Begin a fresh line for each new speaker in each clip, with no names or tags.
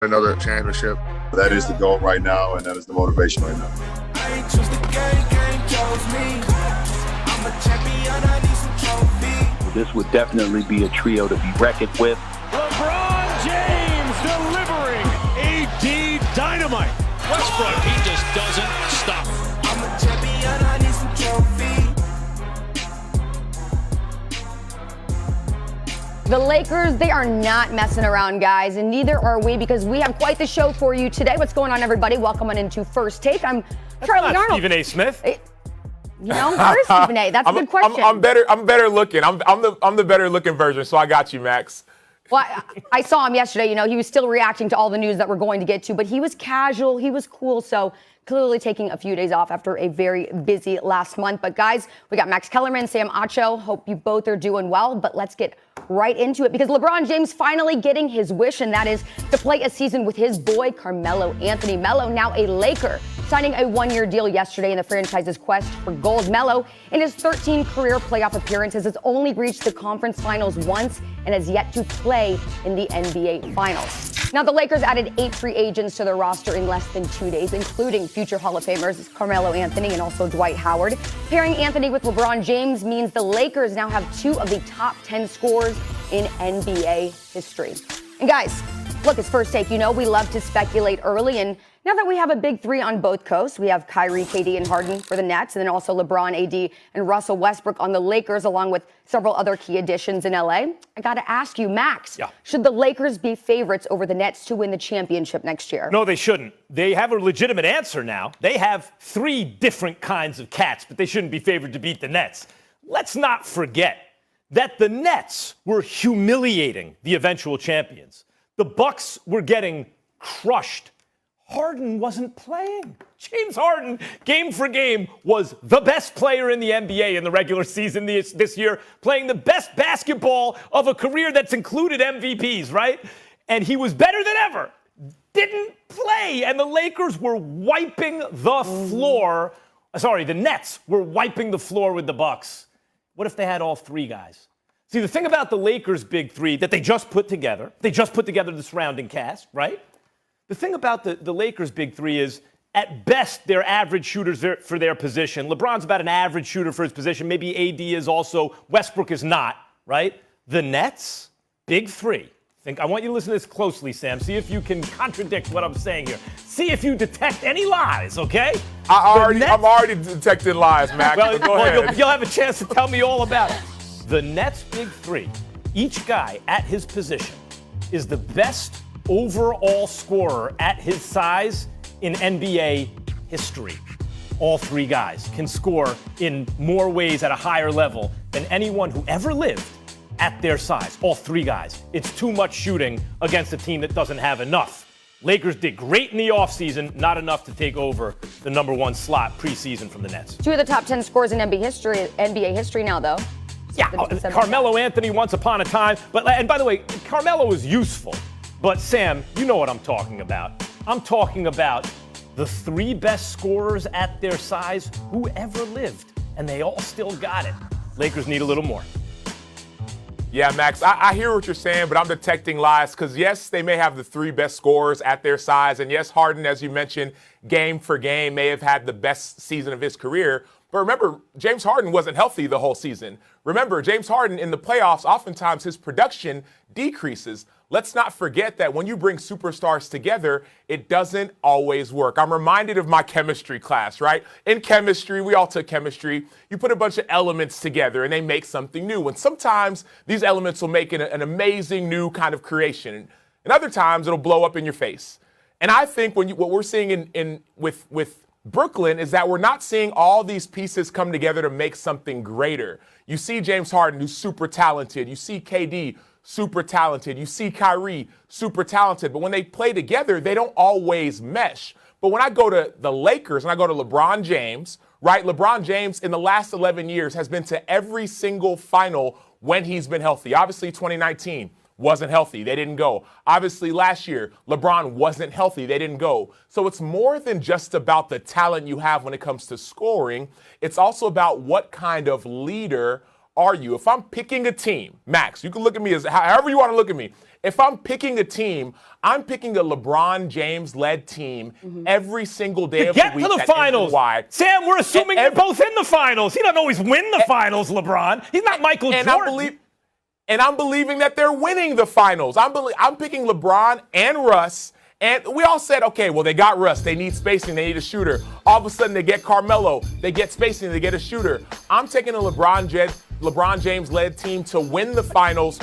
another championship.
That is the goal right now, and that is the motivation right now.
I ain't choose the game chose me. I'm a champion, I need some trophies.
This would definitely be a trio to be reckoned with.
LeBron James delivering AD dynamite.
Westbrook, he just doesn't stop.
I'm a champion, I need some trophies.
The Lakers, they are not messing around, guys, and neither are we, because we have quite the show for you today. What's going on, everybody? Welcome on into First Take. I'm Charlie Arnold.
Stephen A. Smith.
You know, where's Stephen A? That's a good question.
I'm better looking. I'm the better looking version, so I got you, Max.
Well, I saw him yesterday. You know, he was still reacting to all the news that we're going to get to, but he was casual. He was cool. So clearly taking a few days off after a very busy last month. But guys, we got Max Kellerman, Sam Acho. Hope you both are doing well. But let's get right into it, because LeBron James finally getting his wish, and that is to play a season with his boy Carmelo Anthony. Melo, now a Laker, signing a one-year deal yesterday in the franchise's quest for gold. Melo, in his 13 career playoff appearances, has only reached the conference finals once and has yet to play in the NBA Finals. Now, the Lakers added 8 free agents to their roster in less than 2 days, including future Hall of Famers Carmelo Anthony and also Dwight Howard. Pairing Anthony with LeBron James means the Lakers now have 2 of the top 10 scorers in NBA history. And guys, look, it's First Take. You know, we love to speculate early, and now that we have a big 3 on both coasts, we have Kyrie, KD, and Harden for the Nets, and then also LeBron, AD, and Russell Westbrook on the Lakers, along with several other key additions in LA. I got to ask you, Max, should the Lakers be favorites over the Nets to win the championship next year?
No, they shouldn't. They have a legitimate answer now. They have 3 different kinds of cats, but they shouldn't be favored to beat the Nets. Let's not forget that the Nets were humiliating the eventual champions. The Bucks were getting crushed. Harden wasn't playing. James Harden, game for game, was the best player in the NBA in the regular season this year, playing the best basketball of a career that's included MVPs, right? And he was better than ever. Didn't play. And the Lakers were wiping the floor. Sorry, the Nets were wiping the floor with the Bucks. What if they had all 3 guys? See, the thing about the Lakers' big 3 that they just put together the surrounding cast, right? The thing about the Lakers' big 3 is, at best, they're average shooters for their position. LeBron's about an average shooter for his position. Maybe AD is also. Westbrook is not, right? The Nets, big 3. I want you to listen to this closely, Sam. See if you can contradict what I'm saying here. See if you detect any lies, okay?
I'm already detecting lies, Max. Go ahead.
You'll have a chance to tell me all about it. The Nets' big 3, each guy at his position, is the best overall scorer at his size in NBA history. All 3 guys can score in more ways at a higher level than anyone who ever lived at their size. All 3 guys. It's too much shooting against a team that doesn't have enough. Lakers did great in the offseason, not enough to take over the number 1 slot preseason from the Nets.
2 of the top 10 scorers in NBA history now, though.
Yeah, Carmelo Anthony once upon a time. And by the way, Carmelo was useful. But Sam, you know what I'm talking about. I'm talking about the 3 best scorers at their size who ever lived. And they all still got it. Lakers need a little more.
Yeah, Max, I hear what you're saying, but I'm detecting lies because, yes, they may have the 3 best scorers at their size. And, yes, Harden, as you mentioned, game for game may have had the best season of his career. But remember, James Harden wasn't healthy the whole season. Remember, James Harden in the playoffs, oftentimes his production decreases. Let's not forget that when you bring superstars together, it doesn't always work. I'm reminded of my chemistry class, right? In chemistry, we all took chemistry. You put a bunch of elements together and they make something new. And sometimes these elements will make an amazing new kind of creation. And other times it'll blow up in your face. And I think what we're seeing with Brooklyn is that we're not seeing all these pieces come together to make something greater. You see James Harden, who's super talented. You see KD, super talented. You see Kyrie, super talented. But when they play together, they don't always mesh. But when I go to the Lakers and I go to LeBron James, right? LeBron James in the last 11 years has been to every single final when he's been healthy. Obviously, 2019. Wasn't healthy. They didn't go. Obviously, last year, LeBron wasn't healthy. They didn't go. So it's more than just about the talent you have when it comes to scoring. It's also about what kind of leader are you? If I'm picking a team, Max, you can look at me as however you want to look at me. If I'm picking a team, I'm picking a LeBron James-led team every single day of the week.
Get to the finals. Sam, we're assuming they're both in the finals. He doesn't always win the finals, LeBron. He's not Michael Jordan.
I'm believing that they're winning the finals. I'm picking LeBron and Russ. And we all said, okay, well, they got Russ. They need spacing. They need a shooter. All of a sudden, they get Carmelo. They get spacing. They get a shooter. I'm taking a LeBron James-led team to win the finals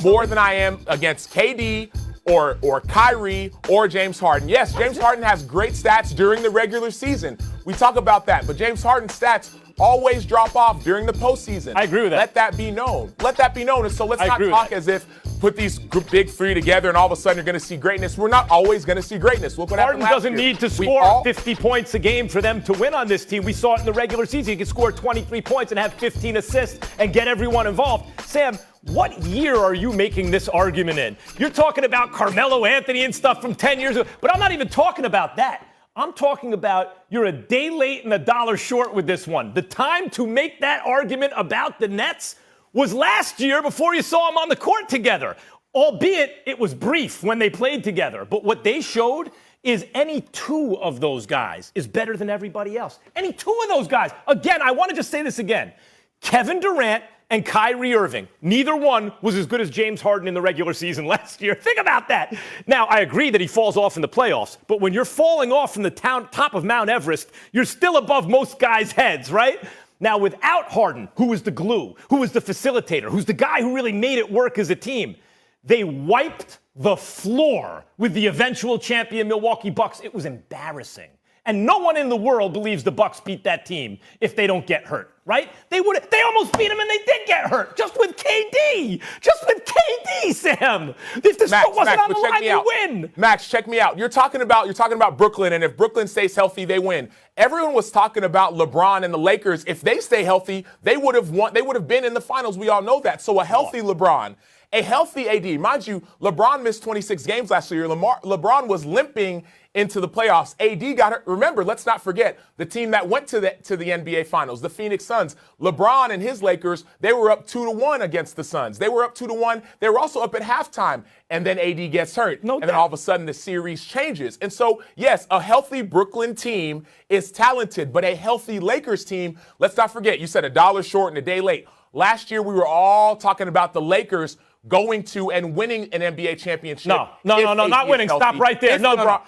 more than I am against KD or Kyrie or James Harden. Yes, James Harden has great stats during the regular season. We talk about that. But James Harden's stats always drop off during the postseason.
I agree with that.
Let that be known. Let that be known. And so let's not talk as if put these big three together and all of a sudden you're going to see greatness. We're not always going to see greatness. Look what
Harden
happened last
doesn't
year.
need to score 50 points a game for them to win on this team. We saw it in the regular season. He could score 23 points and have 15 assists and get everyone involved. Sam, what year are you making this argument in? You're talking about Carmelo Anthony and stuff from 10 years ago, but I'm not even talking about that. I'm talking about you're a day late and a dollar short with this one. The time to make that argument about the Nets was last year before you saw them on the court together, albeit it was brief when they played together. But what they showed is any two of those guys is better than everybody else. Any two of those guys. Again, I want to just say this again. Kevin Durant and Kyrie Irving, neither one was as good as James Harden in the regular season last year. Think about that. Now, I agree that he falls off in the playoffs, but when you're falling off from the top of Mount Everest, you're still above most guys' heads, right? Now, without Harden, who was the glue, who was the facilitator, who's the guy who really made it work as a team, they wiped the floor with the eventual champion Milwaukee Bucks. It was embarrassing. And no one in the world believes the Bucks beat that team if they don't get hurt, right? They almost beat them and they did get hurt. Just with KD. Just with KD, Sam. If this wasn't on the line, they win.
Max, check me out. You're talking about Brooklyn, and if Brooklyn stays healthy, they win. Everyone was talking about LeBron and the Lakers. If they stay healthy, they would have won. They would have been in the finals. We all know that. So a healthy LeBron, a healthy AD. Mind you, LeBron missed 26 games last year. LeBron was limping into the playoffs. AD got hurt. Remember, let's not forget the team that went to the NBA Finals, the Phoenix Suns. LeBron and his Lakers, they were up 2-1 against the Suns. They were up 2-1. They were also up at halftime. And then AD gets hurt. And then all of a sudden the series changes. And so, yes, a healthy Brooklyn team is talented, but a healthy Lakers team, let's not forget, you said a dollar short and a day late. Last year, we were all talking about the Lakers going to and winning an NBA championship.
No, not winning. Stop right there. No.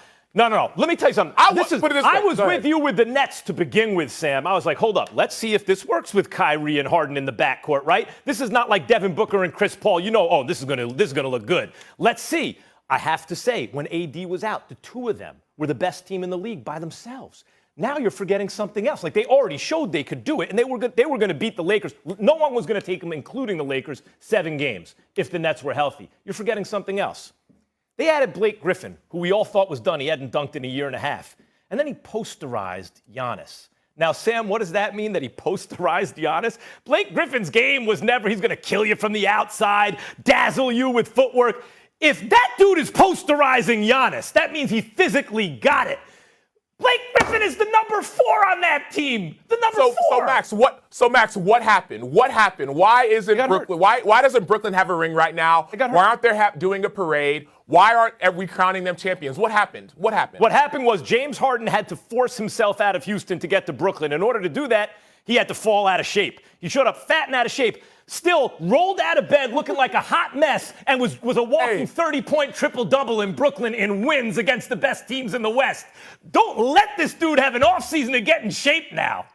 Let me tell you something. I was with you with the Nets to begin with, Sam. I was like, hold up. Let's see if this works with Kyrie and Harden in the backcourt, right? This is not like Devin Booker and Chris Paul. You know, this is gonna look good. Let's see. I have to say, when AD was out, the two of them were the best team in the league by themselves. Now you're forgetting something else. Like, they already showed they could do it, and they were going to beat the Lakers. No one was going to take them, including the Lakers, 7 games if the Nets were healthy. You're forgetting something else. They added Blake Griffin, who we all thought was done. He hadn't dunked in a year and a half. And then he posterized Giannis. Now, Sam, what does that mean, that he posterized Giannis? Blake Griffin's game was never, he's going to kill you from the outside, dazzle you with footwork. If that dude is posterizing Giannis, that means he physically got it. Blake Griffin is the number 4 on that team. The number 4.
So Max, what happened? What happened? Why isn't Brooklyn? Why doesn't Brooklyn have a ring right now? Why aren't they doing a parade? Why aren't we crowning them champions? What happened? What happened
was James Harden had to force himself out of Houston to get to Brooklyn. In order to do that, he had to fall out of shape. He showed up fat and out of shape. Still rolled out of bed looking like a hot mess and was a walking 30-point triple-double in Brooklyn in wins against the best teams in the West. Don't let this dude have an offseason to get in shape now.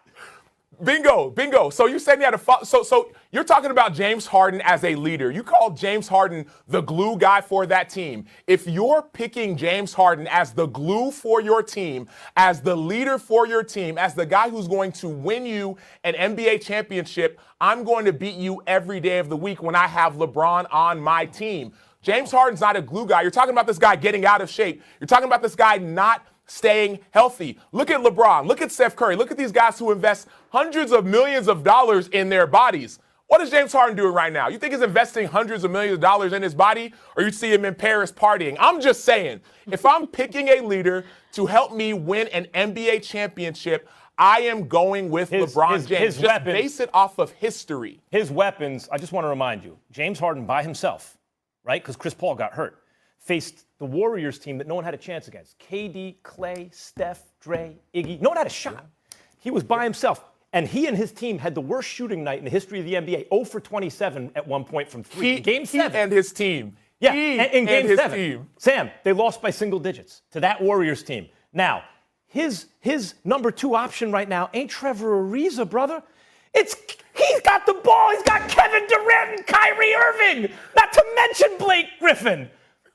Bingo. So you're saying so you're talking about James Harden as a leader. You call James Harden the glue guy for that team. If you're picking James Harden as the glue for your team, as the leader for your team, as the guy who's going to win you an NBA championship, I'm going to beat you every day of the week when I have LeBron on my team. James Harden's not a glue guy. You're talking about this guy getting out of shape. You're talking about this guy not staying healthy. Look at LeBron. Look at Steph Curry. Look at these guys who invest hundreds of millions of dollars in their bodies. What is James Harden doing right now? You think he's investing hundreds of millions of dollars in his body, or you see him in Paris partying? I'm just saying, if I'm picking a leader to help me win an NBA championship, I am going with LeBron James. Just
weapons,
base it off of history.
His weapons, I just want to remind you, James Harden by himself, right? Because Chris Paul got hurt, faced the Warriors team that no one had a chance against. KD, Clay, Steph, Dre, Iggy. No one had a shot. He was by himself. And he and his team had the worst shooting night in the history of the NBA, 0 for 27 at one point from three. Game 7.
He and his team.
Yeah, in Game 7.
Team.
Sam, they lost by single digits to that Warriors team. Now, his number 2 option right now ain't Trevor Ariza, brother. He's got the ball. He's got Kevin Durant and Kyrie Irving, not to mention Blake Griffin.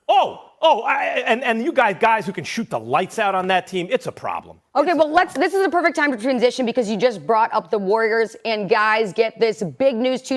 And you guys who can shoot the lights out on that team, it's a problem.
Okay, well, this is a perfect time to transition because you just brought up the Warriors, and guys, get this big news too.